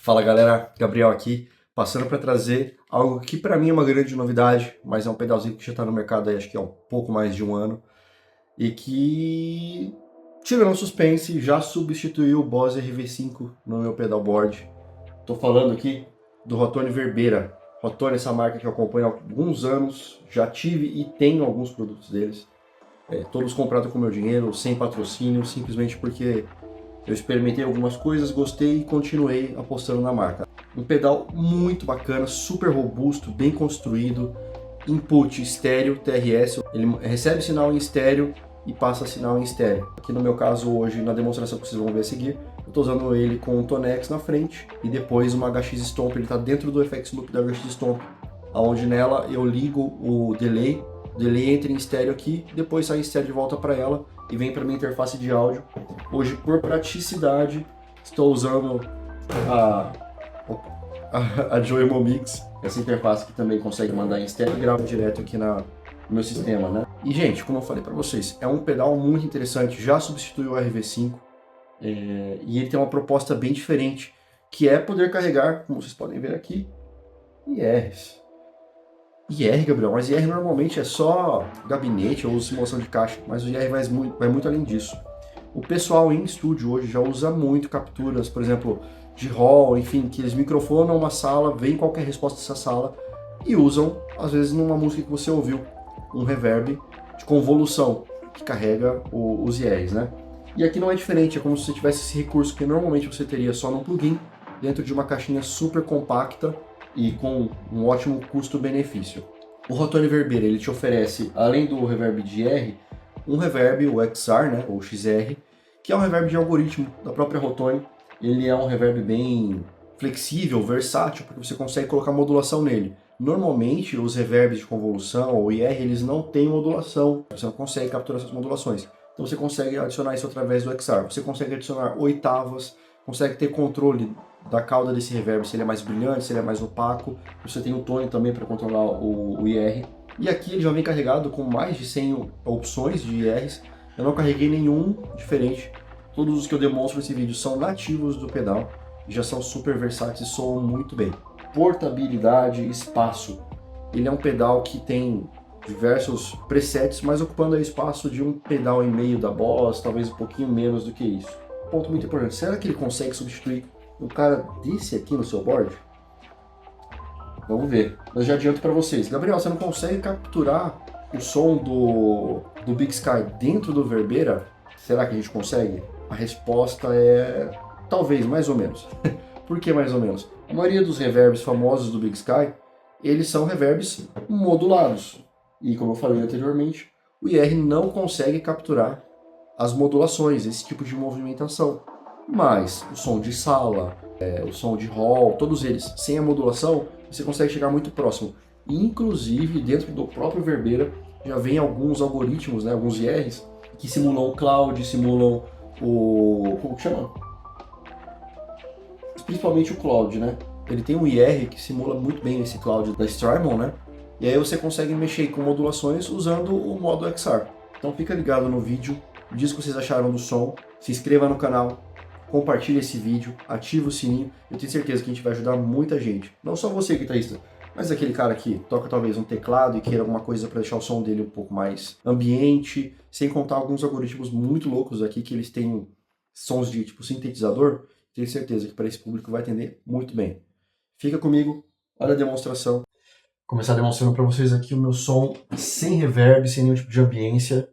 Fala galera, Gabriel aqui, passando para trazer algo que para mim é uma grande novidade, mas é um pedalzinho que já está no mercado aí, acho que há um pouco mais de um ano, e que, tirando o suspense, já substituiu o Boss RV5 no meu pedalboard. Estou falando aqui do Rotone Verbeira. Rotone, essa marca que eu acompanho há alguns anos, já tive e tenho alguns produtos deles, todos comprados com meu dinheiro, sem patrocínio, simplesmente porque eu experimentei algumas coisas, gostei e continuei apostando na marca. Um pedal muito bacana, super robusto, bem construído, input estéreo, TRS, ele recebe sinal em estéreo e passa sinal em estéreo. Aqui no meu caso hoje, na demonstração que vocês vão ver a seguir, eu estou usando ele com um Tonex na frente e depois uma HX Stomp, ele está dentro do FX Loop da HX Stomp, onde nela eu ligo o delay entra em estéreo aqui, depois sai em estéreo de volta para ela e vem para minha interface de áudio. Hoje, por praticidade, estou usando a Joemo Mix, essa interface que também consegue mandar em estéreo e grava direto aqui no meu sistema, né? E gente, como eu falei para vocês, é um pedal muito interessante, já substituiu o RV5 e ele tem uma proposta bem diferente, que é poder carregar, como vocês podem ver aqui, IRs. IR, Gabriel, mas IR normalmente é só gabinete ou simulação de caixa, mas o IR vai muito além disso. O pessoal em estúdio hoje já usa muito capturas, por exemplo, de hall, enfim, que eles microfonam uma sala, veem qualquer resposta dessa sala e usam, às vezes, numa música que você ouviu, um reverb de convolução que carrega os IRs, né? E aqui não é diferente, é como se você tivesse esse recurso que normalmente você teria só num plugin, dentro de uma caixinha super compacta e com um ótimo custo-benefício. O Rotone Verbeira, ele te oferece, além do reverb de IR, um reverb, o XR, né, ou XR, que é um reverb de algoritmo da própria Rotone. Ele é um reverb bem flexível, versátil, porque você consegue colocar modulação nele. Normalmente, os reverbs de convolução ou IR, eles não têm modulação, você não consegue capturar essas modulações. Então você consegue adicionar isso através do XR. Você consegue adicionar oitavas, consegue ter controle da cauda desse reverb, se ele é mais brilhante, se ele é mais opaco. Você tem o tone também para controlar o IR. E aqui ele já vem carregado com mais de 100 opções de IRs. Eu não carreguei nenhum diferente. Todos os que eu demonstro nesse vídeo são nativos do pedal e já são super versáteis e soam muito bem. Portabilidade, espaço. Ele é um pedal que tem diversos presets, mas ocupando o espaço de um pedal e meio da Boss, talvez um pouquinho menos do que isso. Ponto muito importante, será que ele consegue substituir um cara desse aqui no seu board? Vamos ver. Mas já adianto para vocês. Gabriel, você não consegue capturar o som do Big Sky dentro do Verbeira? Será que a gente consegue? A resposta é talvez, mais ou menos. Por que mais ou menos? A maioria dos reverbs famosos do Big Sky, eles são reverbs modulados. E como eu falei anteriormente, o IR não consegue capturar as modulações, esse tipo de movimentação. Mas o som de sala, o som de hall, todos eles, sem a modulação, você consegue chegar muito próximo. Inclusive, dentro do próprio Verbeira, já vem alguns algoritmos, né, alguns IRs, que simulam o cloud, simulam o... como que chama? Principalmente o cloud, né? Ele tem um IR que simula muito bem esse cloud da Strymon, né? E aí você consegue mexer com modulações usando o modo XR. Então fica ligado no vídeo, diz o que vocês acharam do som, se inscreva no canal, compartilhe esse vídeo, ative o sininho, eu tenho certeza que a gente vai ajudar muita gente. Não só você, guitarrista, mas aquele cara que toca talvez um teclado e queira alguma coisa para deixar o som dele um pouco mais ambiente, sem contar alguns algoritmos muito loucos aqui que eles têm sons de tipo sintetizador, tenho certeza que para esse público vai atender muito bem. Fica comigo, olha a demonstração. Vou começar demonstrando para vocês aqui o meu som sem reverb, sem nenhum tipo de ambiência,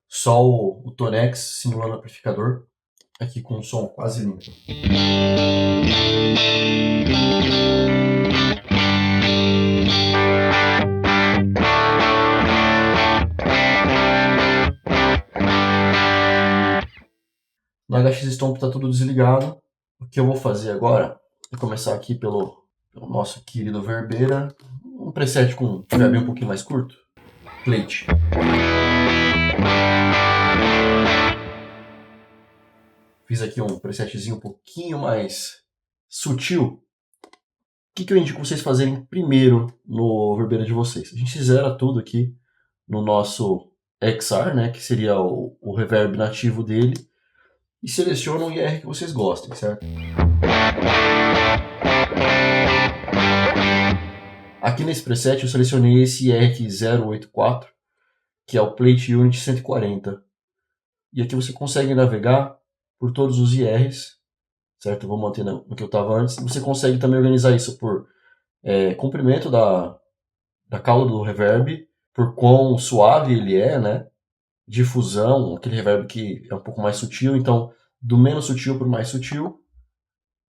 só o Tonex simulando o amplificador, aqui com um som quase limpo. No HX Stomp está tudo desligado. O que eu vou fazer agora é começar aqui pelo nosso querido Verbeira. Um preset com um reverb um pouquinho mais curto. Plate. Fiz aqui um presetzinho um pouquinho mais sutil. O que eu indico vocês fazerem primeiro no Verbeira de vocês? A gente zera tudo aqui no nosso XR, né, que seria o reverb nativo dele, e seleciona um IR que vocês gostem, certo? Aqui nesse preset eu selecionei esse R084, que é o Plate Unit 140. E aqui você consegue navegar por todos os IRs, certo? Vou manter no que eu estava antes. Você consegue também organizar isso por comprimento da cauda do reverb, por quão suave ele é, né? Difusão, aquele reverb que é um pouco mais sutil, então do menos sutil para o mais sutil.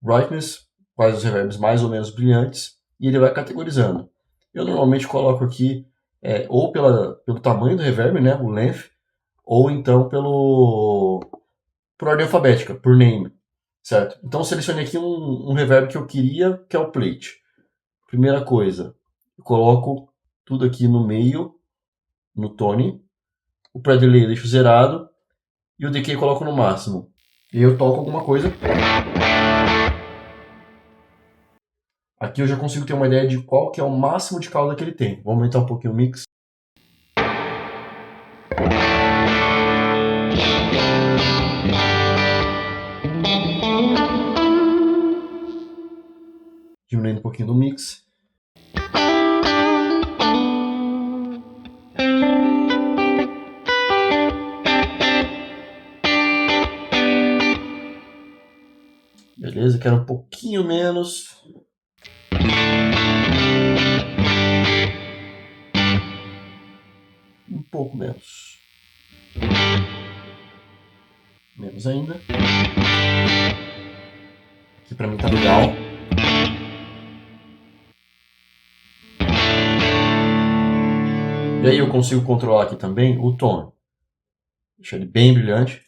Brightness, quais os reverbs mais ou menos brilhantes, e ele vai categorizando. Eu normalmente coloco aqui ou pelo tamanho do reverb, né, o length, ou então por ordem alfabética, por name, certo? Então eu selecionei aqui um reverb que eu queria, que é o plate. Primeira coisa, eu coloco tudo aqui no meio, no tone, o pré-delay eu deixo zerado, e o decay eu coloco no máximo. E eu toco alguma coisa. Aqui eu já consigo ter uma ideia de qual que é o máximo de cauda que ele tem. Vou aumentar um pouquinho o mix. Diminuindo um pouquinho do mix. Beleza, quero um pouquinho menos. Um pouco menos. Menos ainda. Aqui pra mim tá legal. E aí eu consigo controlar aqui também o tom. Deixar ele bem brilhante.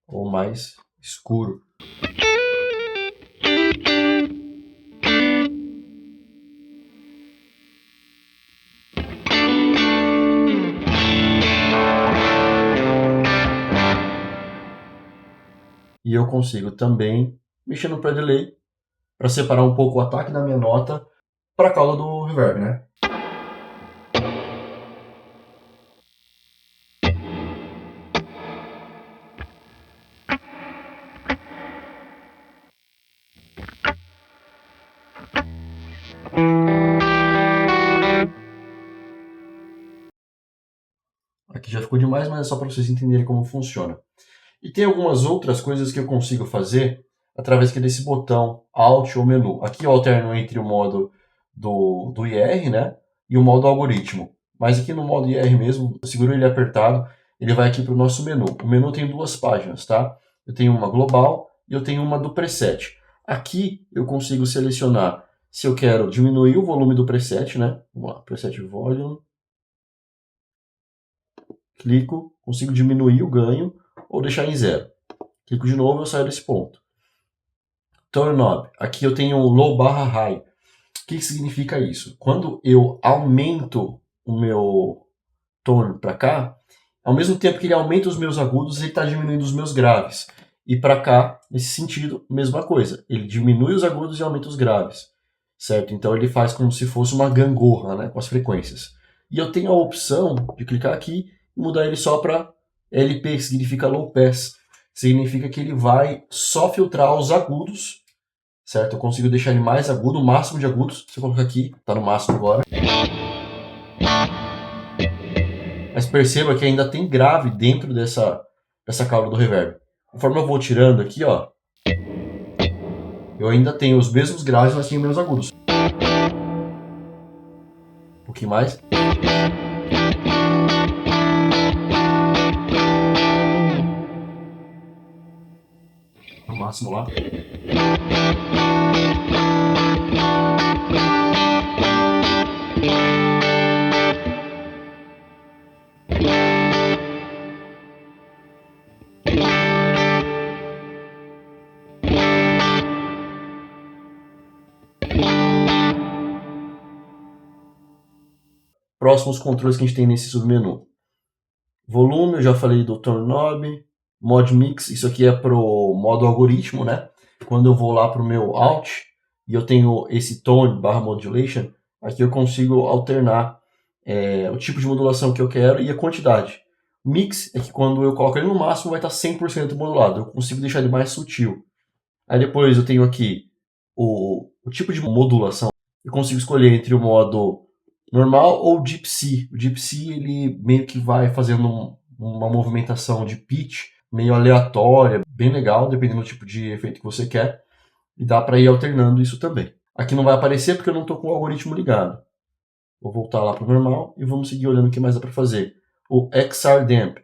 Ou mais escuro. E eu consigo também mexer no pré-delay para separar um pouco o ataque da minha nota para a cauda do reverb, né? Aqui já ficou demais, mas é só para vocês entenderem como funciona. E tem algumas outras coisas que eu consigo fazer através aqui desse botão Alt ou menu. Aqui eu alterno entre o modo do IR, né, e o modo algoritmo. Mas aqui no modo IR mesmo, eu seguro ele apertado, ele vai aqui para o nosso menu. O menu tem duas páginas, tá? Eu tenho uma global e eu tenho uma do preset. Aqui eu consigo selecionar se eu quero diminuir o volume do preset, né? Vamos lá, preset volume. Clico, consigo diminuir o ganho ou deixar em zero. Clico de novo e eu saio desse ponto. Tone knob. Aqui eu tenho low barra high. O que significa isso? Quando eu aumento o meu tone para cá, ao mesmo tempo que ele aumenta os meus agudos, ele está diminuindo os meus graves. E para cá, nesse sentido, mesma coisa. Ele diminui os agudos e aumenta os graves. Certo? Então ele faz como se fosse uma gangorra, né, com as frequências. E eu tenho a opção de clicar aqui e mudar ele só para LP, que significa low pass. Significa que ele vai só filtrar os agudos, certo? Eu consigo deixar ele mais agudo, o máximo de agudos. Se eu colocar aqui, está no máximo agora. Mas perceba que ainda tem grave dentro dessa cauda do reverb. Conforme eu vou tirando aqui, ó, eu ainda tenho os mesmos graves, mas tenho menos agudos. Um pouquinho mais. No máximo lá. Próximos controles que a gente tem nesse submenu. Volume, eu já falei do Tone Knob. Mod Mix, isso aqui é pro modo algoritmo, né? Quando eu vou lá pro meu Alt e eu tenho esse Tone / Modulation, aqui eu consigo alternar o tipo de modulação que eu quero e a quantidade. Mix é que quando eu coloco ele no máximo vai estar 100% modulado, eu consigo deixar ele mais sutil. Aí depois eu tenho aqui o tipo de modulação, eu consigo escolher entre o modo normal ou Deep C. O Deep C ele meio que vai fazendo uma movimentação de pitch meio aleatória, bem legal, dependendo do tipo de efeito que você quer, e dá para ir alternando isso também. Aqui não vai aparecer porque eu não estou com o algoritmo ligado. Vou voltar lá para o normal e vamos seguir olhando o que mais dá para fazer. O XR Damp.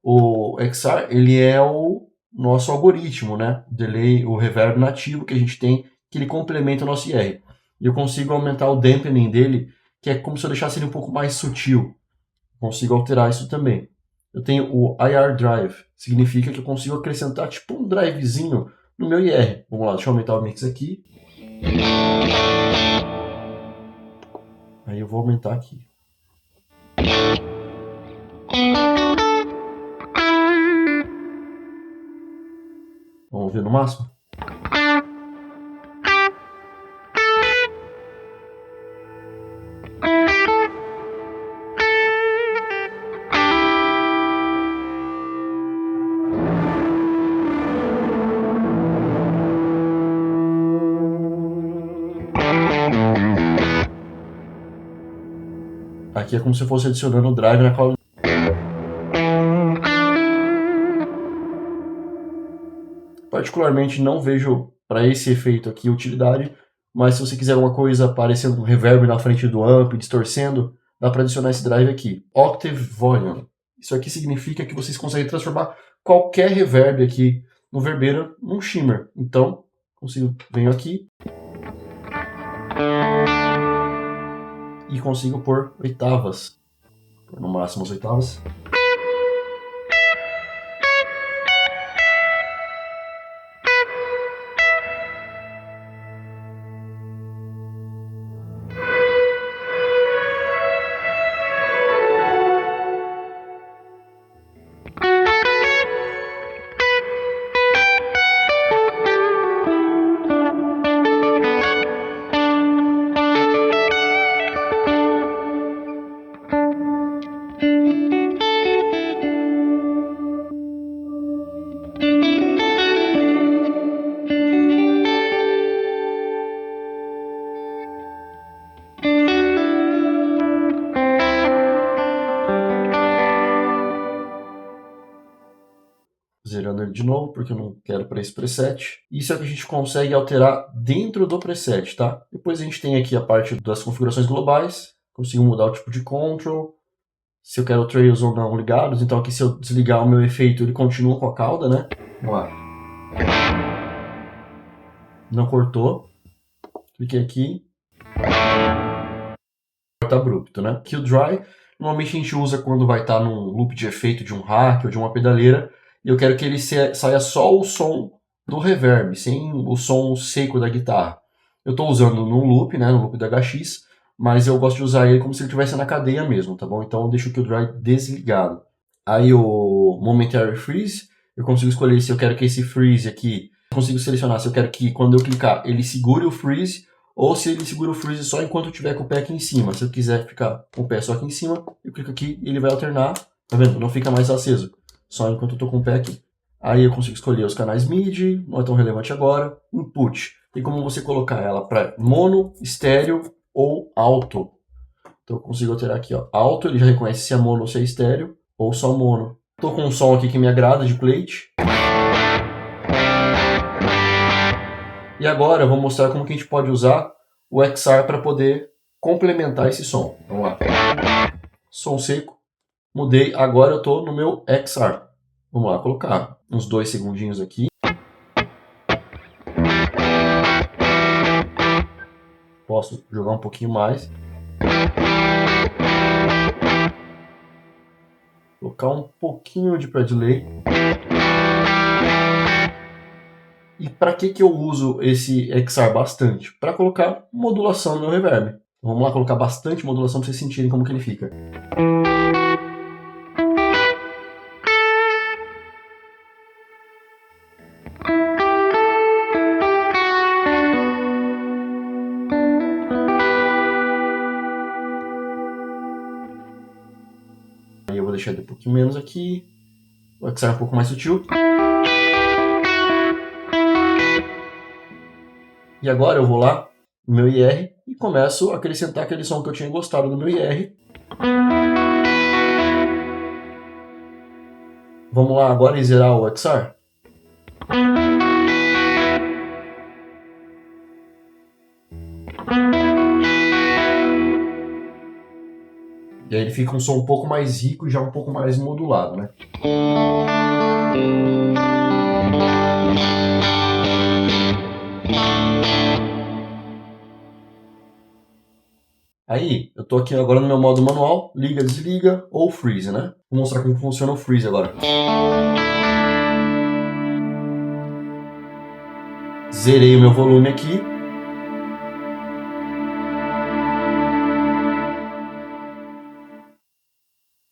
O XR ele é o nosso algoritmo, né? O delay, o reverb nativo que a gente tem, que ele complementa o nosso IR. E eu consigo aumentar o dampening dele, que é como se eu deixasse ele um pouco mais sutil. Consigo alterar isso também. Eu tenho o IR Drive, significa que eu consigo acrescentar tipo um drivezinho no meu IR. Vamos lá, deixa eu aumentar o mix aqui. Aí eu vou aumentar aqui. Vamos ver no máximo? Aqui é como se eu fosse adicionando o drive na qual... Particularmente não vejo para esse efeito aqui utilidade, mas se você quiser alguma coisa aparecendo um reverb na frente do amp, distorcendo, dá para adicionar esse drive aqui. Octave Volume. Isso aqui significa que vocês conseguem transformar qualquer reverb aqui no Verbera num shimmer. Então, venho aqui e consigo pôr oitavas. No máximo as oitavas. Zerando ele de novo, porque eu não quero para esse preset. Isso é o que a gente consegue alterar dentro do preset, tá? Depois a gente tem aqui a parte das configurações globais. Consigo mudar o tipo de control, se eu quero trails ou não ligados. Então aqui se eu desligar o meu efeito, ele continua com a cauda, né? Vamos lá. Não cortou. Cliquei aqui. Tá abrupto, né? Kill Dry, normalmente a gente usa quando vai estar num loop de efeito de um rack ou de uma pedaleira, e eu quero que ele saia só o som do reverb, sem o som seco da guitarra. Eu estou usando no loop, né, no loop da HX, mas eu gosto de usar ele como se ele estivesse na cadeia mesmo, tá bom? Então eu deixo o Kill Dry desligado. Aí o Momentary Freeze, eu consigo escolher se eu quero que esse freeze aqui, eu consigo selecionar se eu quero que quando eu clicar ele segure o freeze, ou se ele segura o freeze só enquanto eu tiver com o pé aqui em cima. Se eu quiser ficar com o pé só aqui em cima, eu clico aqui e ele vai alternar. Tá vendo? Não fica mais aceso. Só enquanto eu tô com o pé aqui. Aí eu consigo escolher os canais MIDI, não é tão relevante agora. Input. Tem como você colocar ela para mono, estéreo ou alto. Então eu consigo alterar aqui, ó. Alto, ele já reconhece se é mono ou se é estéreo, ou só mono. Tô com um som aqui que me agrada de plate. E agora eu vou mostrar como que a gente pode usar o XR para poder complementar esse som. Vamos lá. Som seco. Mudei. Agora eu estou no meu XR. Vamos lá, colocar uns 2 segundinhos aqui. Posso jogar um pouquinho mais. Colocar um pouquinho de pré-delay. E para que eu uso esse XR bastante? Para colocar modulação no meu reverb. Vamos lá colocar bastante modulação para vocês sentirem como que ele fica. Aí eu vou deixar ele um pouquinho menos aqui. O XR um pouco mais sutil. E agora eu vou lá no meu IR e começo a acrescentar aquele som que eu tinha gostado do meu IR. Vamos lá agora e zerar o XR. E aí ele fica um som um pouco mais rico e já um pouco mais modulado, né? Aí, eu tô aqui agora no meu modo manual, liga, desliga ou freeze, né? Vou mostrar como funciona o freeze agora. Zerei o meu volume aqui.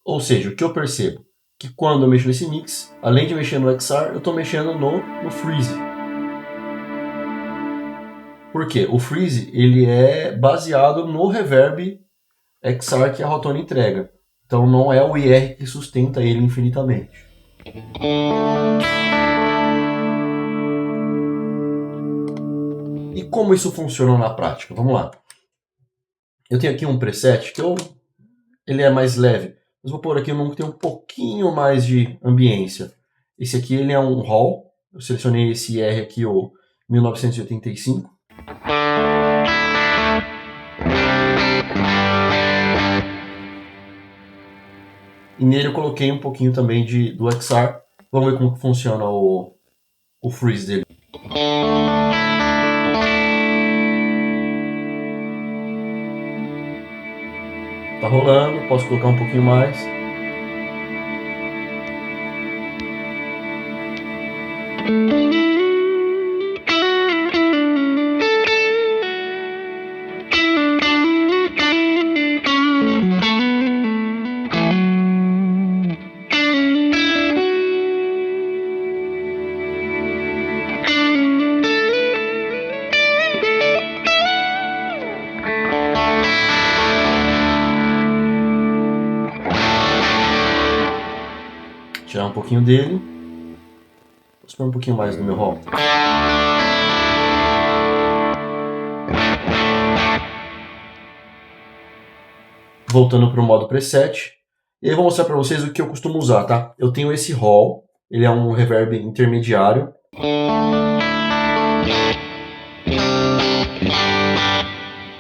Ou seja, o que eu percebo? Que quando eu mexo nesse mix, além de mexer no XR, eu tô mexendo no freeze. Por quê? O freeze ele é baseado no reverb XR que a Rotonny entrega. Então não é o IR que sustenta ele infinitamente. E como isso funciona na prática? Vamos lá. Eu tenho aqui um preset que ele é mais leve. Mas vou pôr aqui um que tem um pouquinho mais de ambiência. Esse aqui ele é um Hall. Eu selecionei esse IR aqui, o 1985. E nele eu coloquei um pouquinho também do XR. Vamos ver como funciona o freeze dele. Tá rolando, posso colocar um pouquinho mais. Tirar um pouquinho dele. Vou esperar um pouquinho mais no meu hall. Voltando para o modo preset. E aí eu vou mostrar para vocês o que eu costumo usar, tá? Eu tenho esse hall. Ele é um reverb intermediário.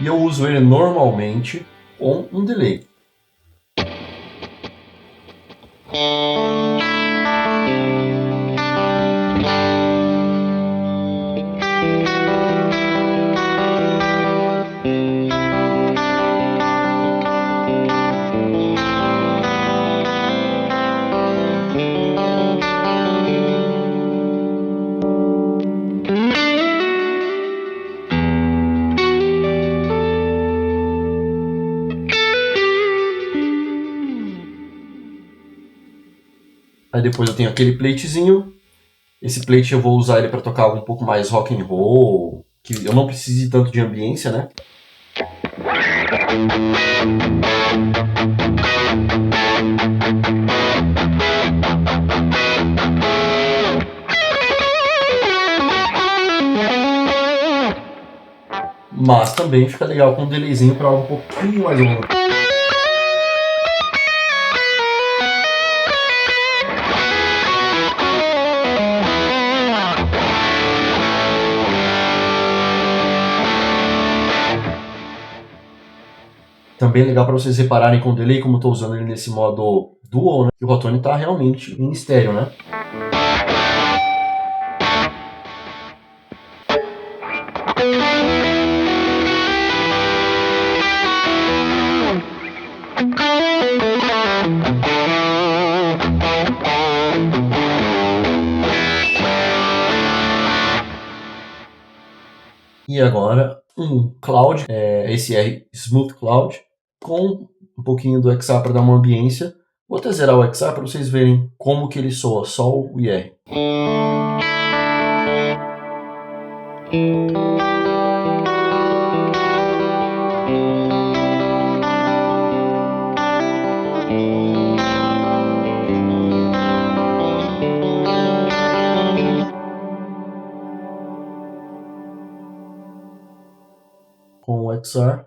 E eu uso ele normalmente com um delay. Aí depois eu tenho aquele platezinho. Esse plate eu vou usar ele para tocar um pouco mais rock and roll, que eu não precise tanto de ambiência, né? Mas também fica legal com um delayzinho para algo um pouquinho mais longo. Também legal para vocês repararem com o delay, como eu estou usando ele nesse modo dual, né? Que o Rotonny está realmente em estéreo, né? E agora um Cloud, esse é Smooth Cloud, com um pouquinho do XR para dar uma ambiência. Vou até zerar o XR para vocês verem como que ele soa, só o IR. XR.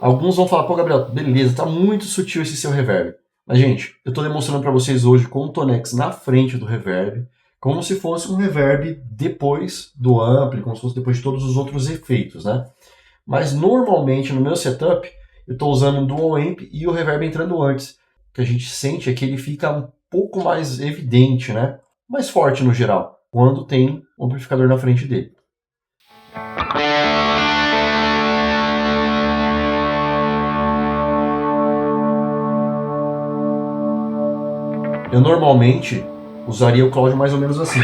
Alguns vão falar, pô, Gabriel, beleza, tá muito sutil esse seu reverb. Mas, gente, eu tô demonstrando para vocês hoje com o Tonex na frente do reverb, como se fosse um reverb depois do ampli, como se fosse depois de todos os outros efeitos, né? Mas, normalmente, no meu setup, eu tô usando um dual amp e o reverb entrando antes. O que a gente sente é que ele fica um pouco mais evidente, né? Mais forte no geral, quando tem um amplificador na frente dele. Eu normalmente usaria o Cloud mais ou menos assim.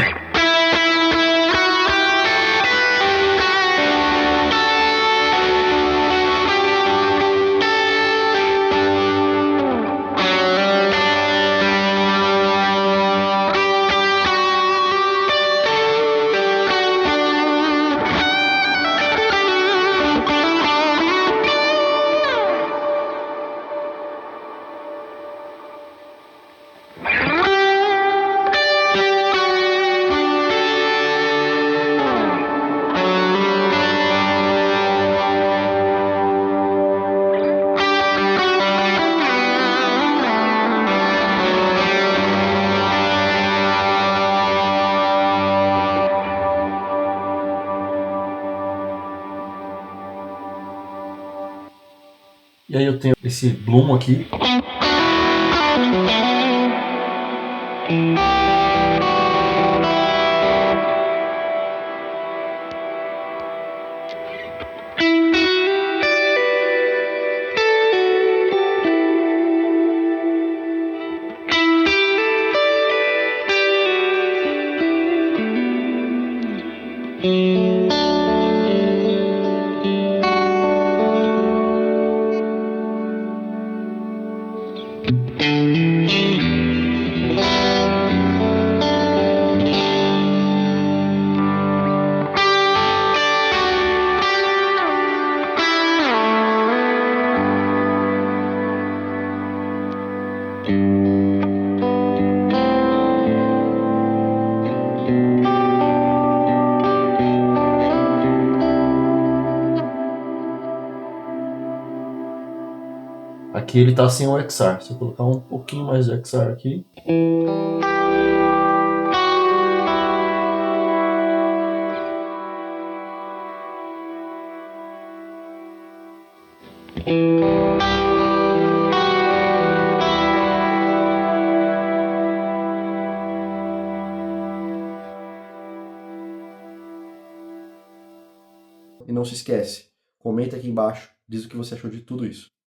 E aí eu tenho esse Bloom aqui. Aqui ele está sem o XR. Se eu colocar um pouquinho mais de XR aqui. E não se esquece, comenta aqui embaixo, diz o que você achou de tudo isso.